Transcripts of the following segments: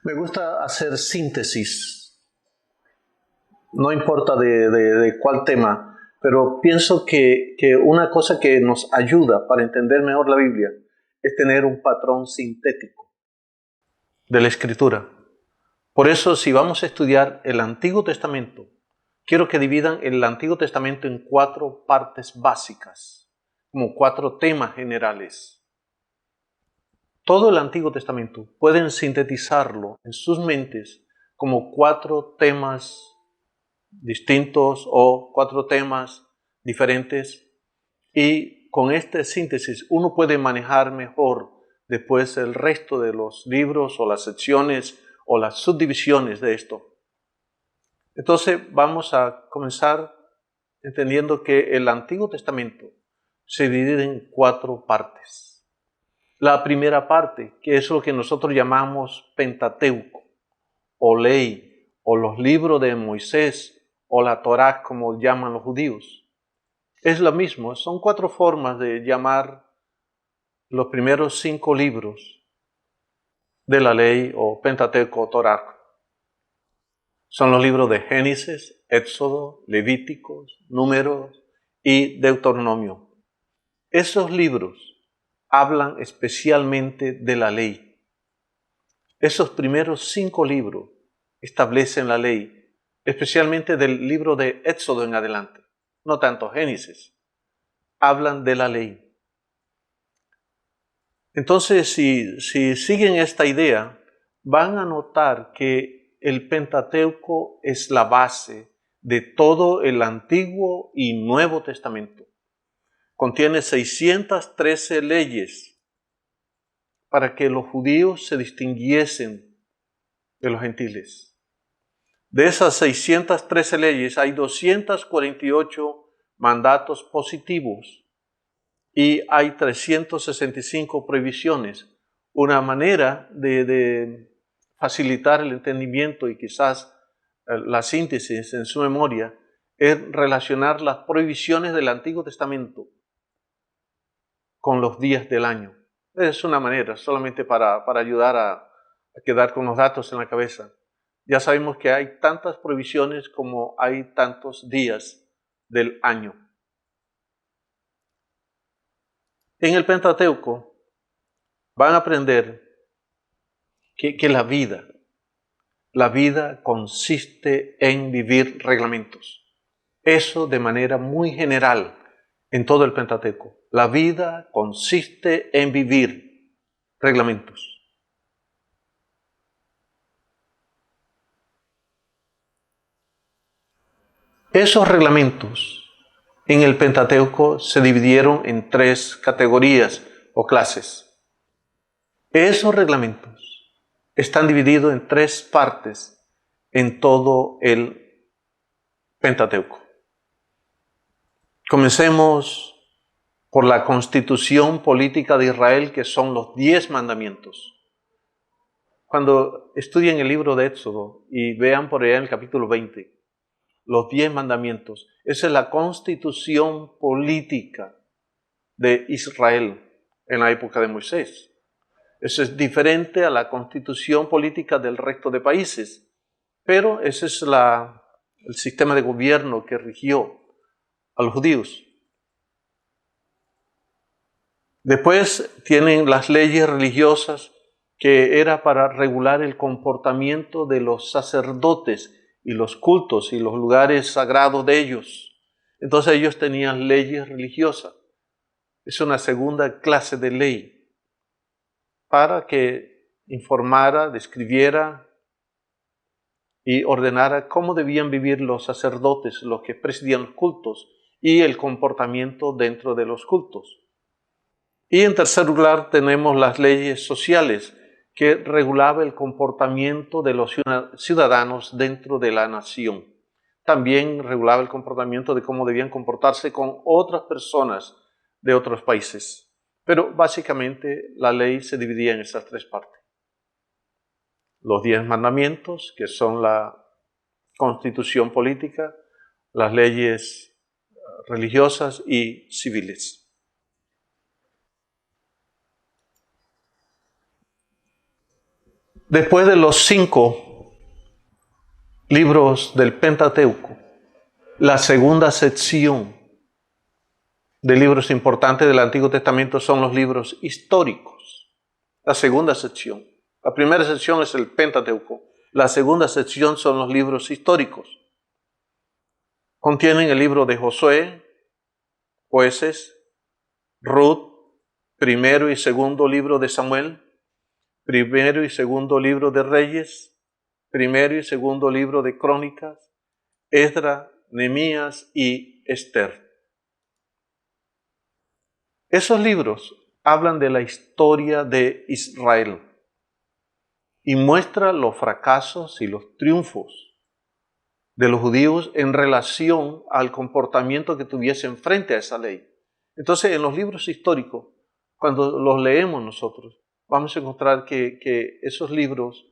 Me gusta hacer síntesis, no importa de cuál tema, pero pienso que una cosa que nos ayuda para entender mejor la Biblia es tener un patrón sintético de la Escritura. Por eso, si vamos a estudiar el Antiguo Testamento, quiero que dividan el Antiguo Testamento en 4 partes básicas, como 4 temas generales. Todo el Antiguo Testamento pueden sintetizarlo en sus mentes como 4 temas distintos o 4 temas diferentes, y con esta síntesis uno puede manejar mejor después el resto de los libros o las secciones o las subdivisiones de esto. Entonces vamos a comenzar entendiendo que el Antiguo Testamento se divide en 4 partes. La primera parte, que es lo que nosotros llamamos Pentateuco, o ley, o los libros de Moisés, o la Torá, como llaman los judíos. Es lo mismo, son 4 formas de llamar los primeros 5 libros de la ley, o Pentateuco, o Torá. Son los libros de Génesis, Éxodo, Levíticos, Números y Deuteronomio. Esos libros hablan especialmente de la ley. Esos primeros 5 libros establecen la ley, especialmente del libro de Éxodo en adelante, no tanto Génesis, hablan de la ley. Entonces, si siguen esta idea, van a notar que el Pentateuco es la base de todo el Antiguo y Nuevo Testamento. Contiene 613 leyes para que los judíos se distinguiesen de los gentiles. De esas 613 leyes hay 248 mandatos positivos y hay 365 prohibiciones. Una manera de facilitar el entendimiento y quizás la síntesis en su memoria es relacionar las prohibiciones del Antiguo Testamento con los días del año. Es una manera solamente para ayudar a quedar con los datos en la cabeza. Ya sabemos que hay tantas prohibiciones como hay tantos días del año. En el Pentateuco van a aprender que la vida consiste en vivir reglamentos. Eso de manera muy general en todo el Pentateuco. La vida consiste en vivir reglamentos. Esos reglamentos en el Pentateuco se dividieron en 3 categorías o clases. Esos reglamentos están divididos en 3 partes en todo el Pentateuco. Comencemos por la constitución política de Israel, que son los 10 mandamientos. Cuando estudien el libro de Éxodo y vean por allá en el capítulo 20, los 10 mandamientos, esa es la constitución política de Israel en la época de Moisés. Eso es diferente a la constitución política del resto de países, pero ese es el sistema de gobierno que rigió a los judíos. Después tienen las leyes religiosas, que era para regular el comportamiento de los sacerdotes y los cultos y los lugares sagrados de ellos. Entonces ellos tenían leyes religiosas. Es una segunda clase de ley para que informara, describiera y ordenara cómo debían vivir los sacerdotes, los que presidían los cultos, y el comportamiento dentro de los cultos. Y en tercer lugar tenemos las leyes sociales, que regulaba el comportamiento de los ciudadanos dentro de la nación. También regulaba el comportamiento de cómo debían comportarse con otras personas de otros países. Pero básicamente la ley se dividía en esas 3 partes. Los 10 mandamientos, que son la constitución política, las leyes religiosas y civiles. Después de los 5 libros del Pentateuco, la segunda sección de libros importantes del Antiguo Testamento son los libros históricos. La segunda sección. La primera sección es el Pentateuco. La segunda sección son los libros históricos. Contienen el libro de Josué, Jueces, Ruth, primero y segundo libro de Samuel, primero y segundo libro de Reyes, primero y segundo libro de Crónicas, Esdras, Nehemías y Esther. Esos libros hablan de la historia de Israel y muestran los fracasos y los triunfos de los judíos en relación al comportamiento que tuviesen frente a esa ley. Entonces, en los libros históricos, cuando los leemos nosotros, vamos a encontrar que esos libros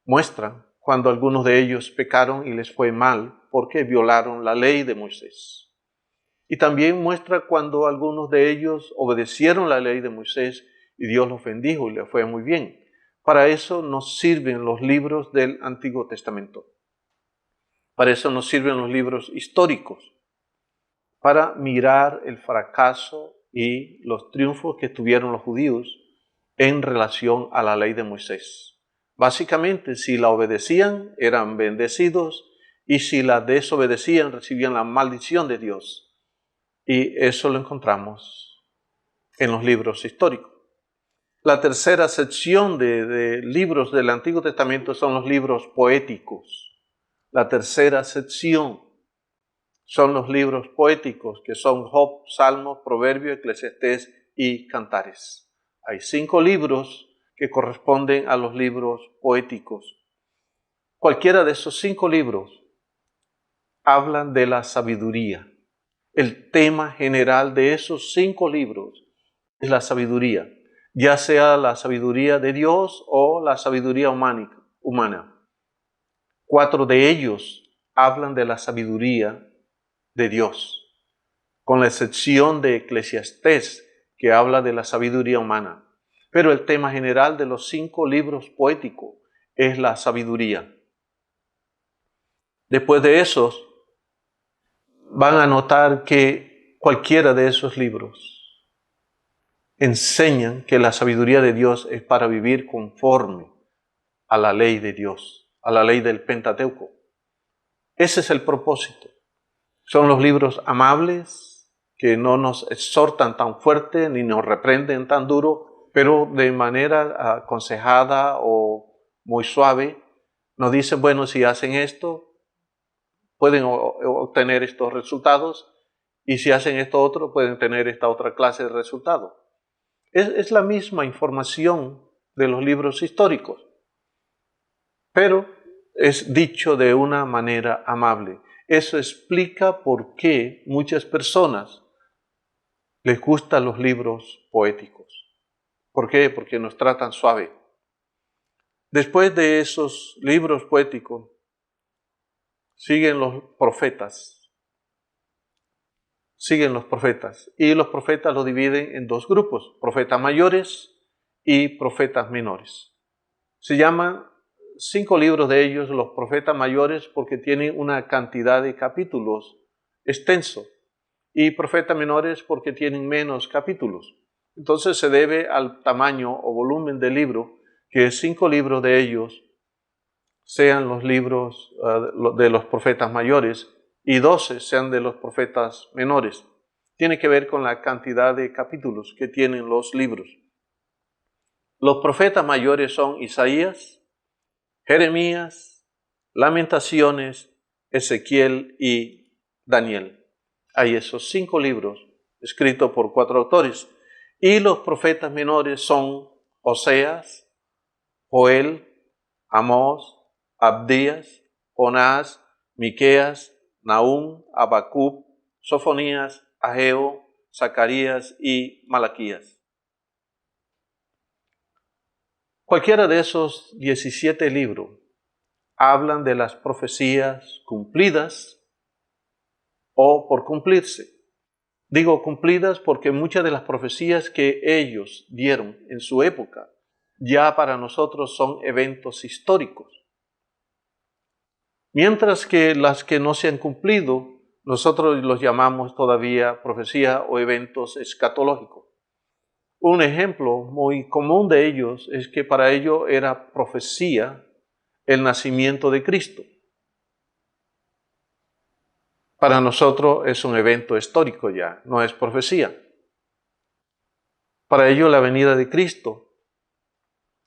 muestran cuando algunos de ellos pecaron y les fue mal porque violaron la ley de Moisés. Y también muestra cuando algunos de ellos obedecieron la ley de Moisés y Dios los bendijo y les fue muy bien. Para eso nos sirven los libros del Antiguo Testamento. Para eso nos sirven los libros históricos, para mirar el fracaso y los triunfos que tuvieron los judíos en relación a la ley de Moisés. Básicamente, si la obedecían, eran bendecidos, y si la desobedecían, recibían la maldición de Dios. Y eso lo encontramos en los libros históricos. La tercera sección de libros del Antiguo Testamento son los libros poéticos. La tercera sección son los libros poéticos, que son Job, Salmos, Proverbios, Eclesiastés y Cantares. Hay 5 libros que corresponden a los libros poéticos. Cualquiera de esos 5 libros hablan de la sabiduría. El tema general de esos 5 libros es la sabiduría, ya sea la sabiduría de Dios o la sabiduría humana. 4 de ellos hablan de la sabiduría de Dios, con la excepción de Eclesiastés, que habla de la sabiduría humana. Pero el tema general de los 5 libros poéticos es la sabiduría. Después de esos, van a notar que cualquiera de esos libros enseñan que la sabiduría de Dios es para vivir conforme a la ley de Dios, a la ley del Pentateuco. Ese es el propósito. Son los libros amables, que no nos exhortan tan fuerte ni nos reprenden tan duro, pero de manera aconsejada o muy suave nos dicen, bueno, si hacen esto, pueden obtener estos resultados, y si hacen esto otro, pueden tener esta otra clase de resultado. Es la misma información de los libros históricos, pero es dicho de una manera amable. Eso explica por qué muchas personas les gustan los libros poéticos. ¿Por qué? Porque nos tratan suave. Después de esos libros poéticos, siguen los profetas. Y los profetas los dividen en 2 grupos, profetas mayores y profetas menores. Se llaman 5 libros de ellos los profetas mayores porque tienen una cantidad de capítulos extenso, y profetas menores porque tienen menos capítulos. Entonces se debe al tamaño o volumen del libro que 5 libros de ellos sean los libros de los profetas mayores y 12 sean de los profetas menores. Tiene que ver con la cantidad de capítulos que tienen los libros. Los profetas mayores son Isaías, Jeremías, Lamentaciones, Ezequiel y Daniel. Hay esos 5 libros escritos por 4 autores. Y los profetas menores son Oseas, Joel, Amós, Abdías, Jonás, Miqueas, Nahum, Habacuc, Sofonías, Ageo, Zacarías y Malaquías. Cualquiera de esos 17 libros hablan de las profecías cumplidas o por cumplirse. Digo cumplidas porque muchas de las profecías que ellos dieron en su época ya para nosotros son eventos históricos. Mientras que las que no se han cumplido, nosotros los llamamos todavía profecía o eventos escatológicos. Un ejemplo muy común de ellos es que para ellos era profecía el nacimiento de Cristo. Para nosotros es un evento histórico ya, no es profecía. Para ellos la venida de Cristo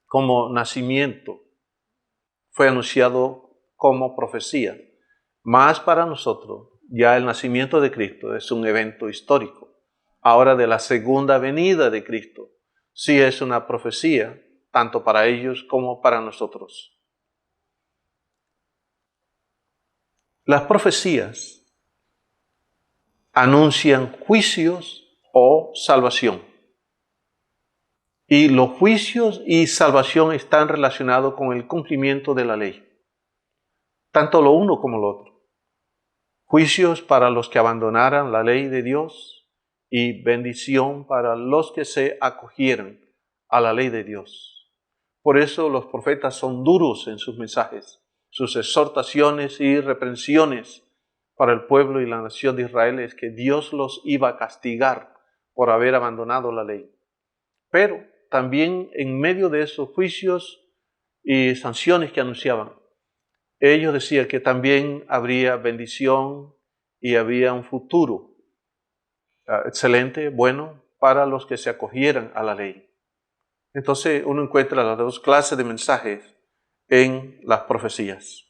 como nacimiento fue anunciado como profecía. Más para nosotros, ya el nacimiento de Cristo es un evento histórico. Ahora de la segunda venida de Cristo, sí es una profecía, tanto para ellos como para nosotros. Las profecías anuncian juicios o salvación. Y los juicios y salvación están relacionados con el cumplimiento de la ley. Tanto lo uno como lo otro. Juicios para los que abandonaran la ley de Dios y bendición para los que se acogieran a la ley de Dios. Por eso los profetas son duros en sus mensajes, sus exhortaciones y reprensiones para el pueblo y la nación de Israel es que Dios los iba a castigar por haber abandonado la ley. Pero también en medio de esos juicios y sanciones que anunciaban, ellos decían que también habría bendición y había un futuro excelente, bueno, para los que se acogieran a la ley. Entonces uno encuentra las dos clases de mensajes en las profecías.